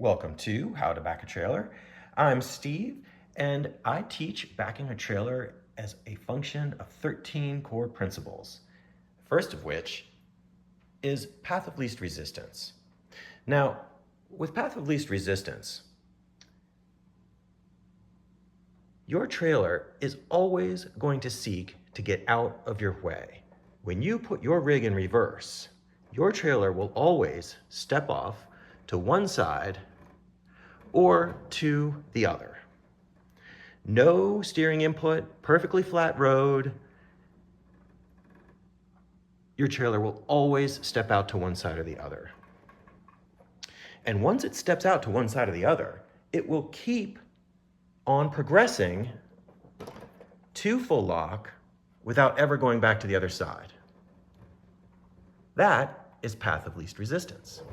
Welcome to How to Back a Trailer. I'm Steve, and I teach backing a trailer as a function of 13 core principles, first of which is path of least resistance. Now, with path of least resistance, your trailer is always going to seek to get out of your way. When you put your rig in reverse, your trailer will always step off to one side or to the other. No steering input, perfectly flat road. Your trailer will always step out to one side or the other. And once it steps out to one side or the other, it will keep on progressing to full lock without ever going back to the other side. That is path of least resistance.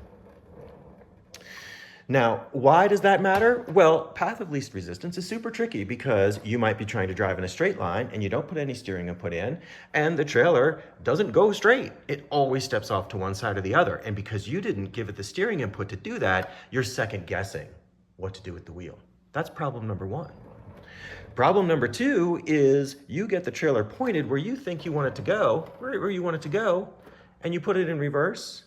Now, why does that matter? Well, path of least resistance is super tricky because you might be trying to drive in a straight line and you don't put any steering input in, and the trailer doesn't go straight. It always steps off to one side or the other. And because you didn't give it the steering input to do that, you're second guessing what to do with the wheel. That's problem number one. Problem number two is you get the trailer pointed where you think you want it to go, where you want it to go, and you put it in reverse.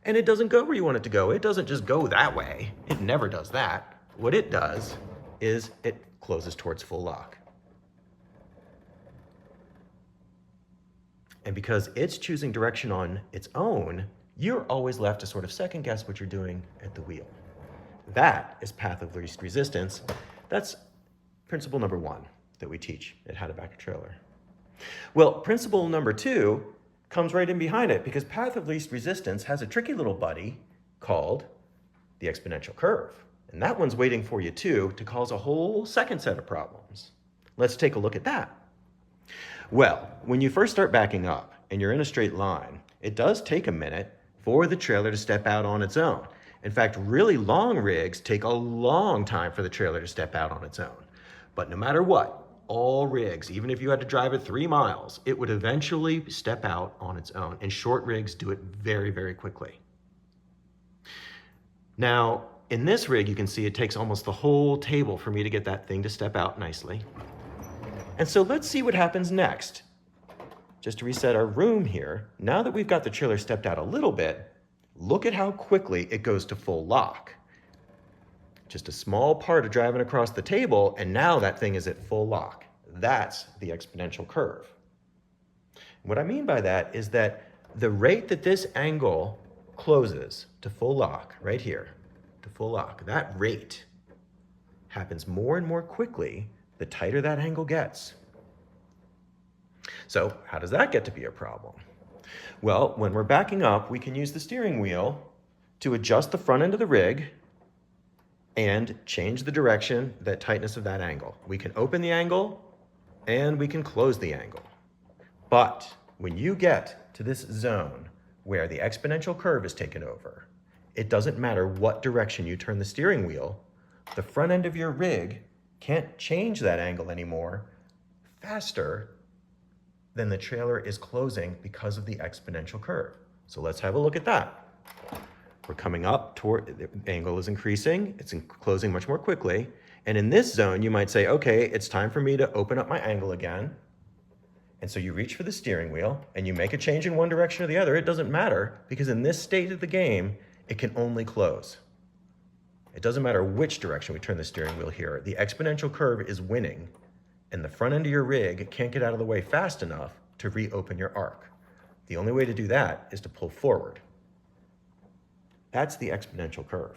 And it doesn't go where you want it to go. It doesn't just go that way. It never does that. What it does is it closes towards full lock. And because it's choosing direction on its own, you're always left to sort of second guess what you're doing at the wheel. That is path of least resistance. That's principle number one that we teach at How to Back a Trailer. Well, principle number two comes right in behind it because path of least resistance has a tricky little buddy called the exponential curve. And that one's waiting for you too to cause a whole second set of problems. Let's take a look at that. Well, when you first start backing up and you're in a straight line, it does take a minute for the trailer to step out on its own. In fact, really long rigs take a long time for the trailer to step out on its own. But no matter what, all rigs, even if you had to drive it 3 miles, it would eventually step out on its own. And short rigs do it very, very quickly. Now, in this rig, you can see it takes almost the whole table for me to get that thing to step out nicely. And so let's see what happens next. Just to reset our room here, now that we've got the trailer stepped out a little bit, look at how quickly it goes to full lock. Just a small part of driving across the table, and now that thing is at full lock. That's the exponential curve. What I mean by that is that the rate that this angle closes to full lock, right here, to full lock, that rate happens more and more quickly the tighter that angle gets. So how does that get to be a problem? Well, when we're backing up, we can use the steering wheel to adjust the front end of the rig and change the direction, that tightness of that angle. We can open the angle and we can close the angle. But when you get to this zone where the exponential curve is taken over, it doesn't matter what direction you turn the steering wheel, the front end of your rig can't change that angle anymore faster than the trailer is closing because of the exponential curve. So let's have a look at that. We're coming up toward, the angle is increasing, it's closing much more quickly. And in this zone, you might say, okay, it's time for me to open up my angle again. And so you reach for the steering wheel and you make a change in one direction or the other. It doesn't matter because in this state of the game, it can only close. It doesn't matter which direction we turn the steering wheel here. The exponential curve is winning and the front end of your rig can't get out of the way fast enough to reopen your arc. The only way to do that is to pull forward. That's the exponential curve.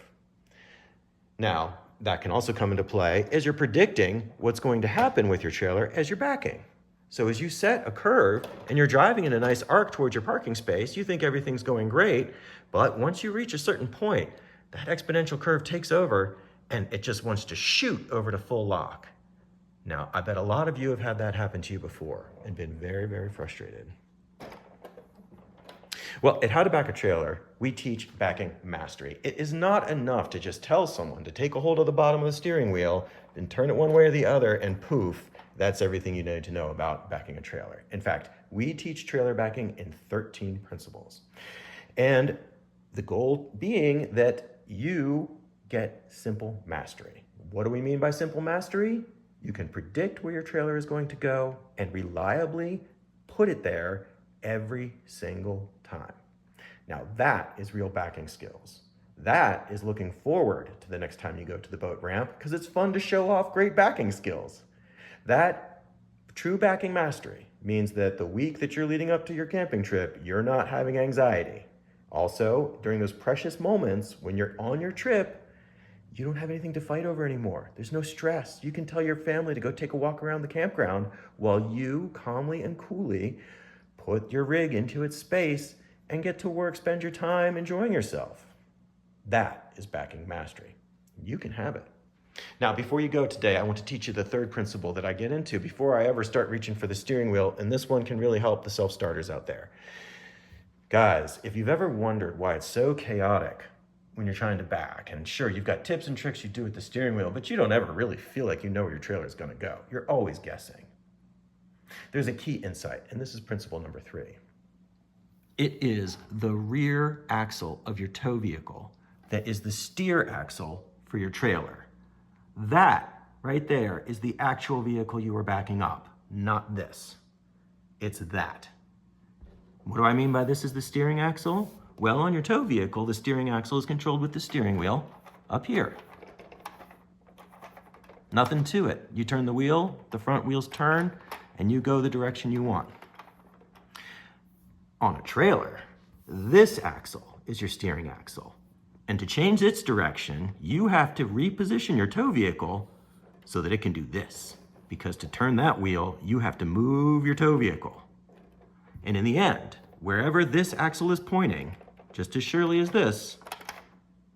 Now, that can also come into play as you're predicting what's going to happen with your trailer as you're backing. So as you set a curve and you're driving in a nice arc towards your parking space, you think everything's going great, but once you reach a certain point, that exponential curve takes over and it just wants to shoot over to full lock. Now, I bet a lot of you have had that happen to you before and been very, very frustrated. Well, at How to Back a Trailer, we teach backing mastery. It is not enough to just tell someone to take a hold of the bottom of the steering wheel and turn it one way or the other and poof, that's everything you need to know about backing a trailer. In fact, we teach trailer backing in 13 principles. And the goal being that you get simple mastery. What do we mean by simple mastery? You can predict where your trailer is going to go and reliably put it there every single time. Now that is real backing skills. That is looking forward to the next time you go to the boat ramp because it's fun to show off great backing skills. That true backing mastery means that the week that you're leading up to your camping trip, you're not having anxiety. Also, during those precious moments when you're on your trip, you don't have anything to fight over anymore. There's no stress. You can tell your family to go take a walk around the campground while you calmly and coolly put your rig into its space and get to work, spend your time enjoying yourself. That is backing mastery. You can have it. Now, before you go today, I want to teach you the third principle that I get into before I ever start reaching for the steering wheel, and this one can really help the self-starters out there. Guys, if you've ever wondered why it's so chaotic when you're trying to back, and sure, you've got tips and tricks you do with the steering wheel, but you don't ever really feel like you know where your trailer is going to go. You're always guessing. There's a key insight, and this is principle number 3. It is the rear axle of your tow vehicle that is the steer axle for your trailer. That right there is the actual vehicle you are backing up, not this. It's that. What do I mean by this is the steering axle? Well, on your tow vehicle, the steering axle is controlled with the steering wheel up here. Nothing to it. You turn the wheel, the front wheels turn, and you go the direction you want. On a trailer, this axle is your steering axle. And to change its direction, you have to reposition your tow vehicle so that it can do this. Because to turn that wheel, you have to move your tow vehicle. And in the end, wherever this axle is pointing, just as surely as this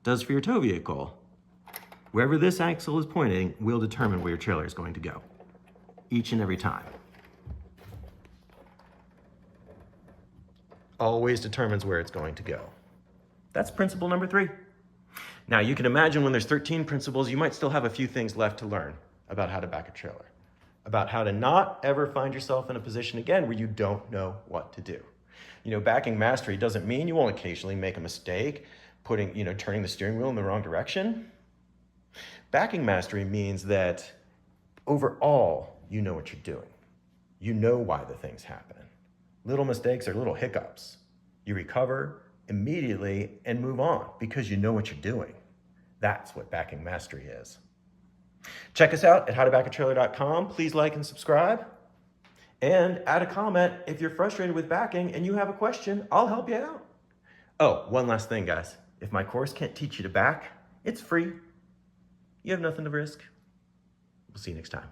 does for your tow vehicle, wherever this axle is pointing will determine where your trailer is going to go, each and every time. Always determines where it's going to go. That's principle number 3. Now you can imagine when there's 13 principles, you might still have a few things left to learn about how to back a trailer, about how to not ever find yourself in a position again where you don't know what to do. You know, backing mastery doesn't mean you won't occasionally make a mistake, turning the steering wheel in the wrong direction. Backing mastery means that overall, you know what you're doing. You know why the things happen. Little mistakes are little hiccups. You recover immediately and move on because you know what you're doing. That's what backing mastery is. Check us out at howtobackatrailer.com. Please like and subscribe. And add a comment if you're frustrated with backing and you have a question. I'll help you out. Oh, one last thing, guys. If my course can't teach you to back, it's free. You have nothing to risk. We'll see you next time.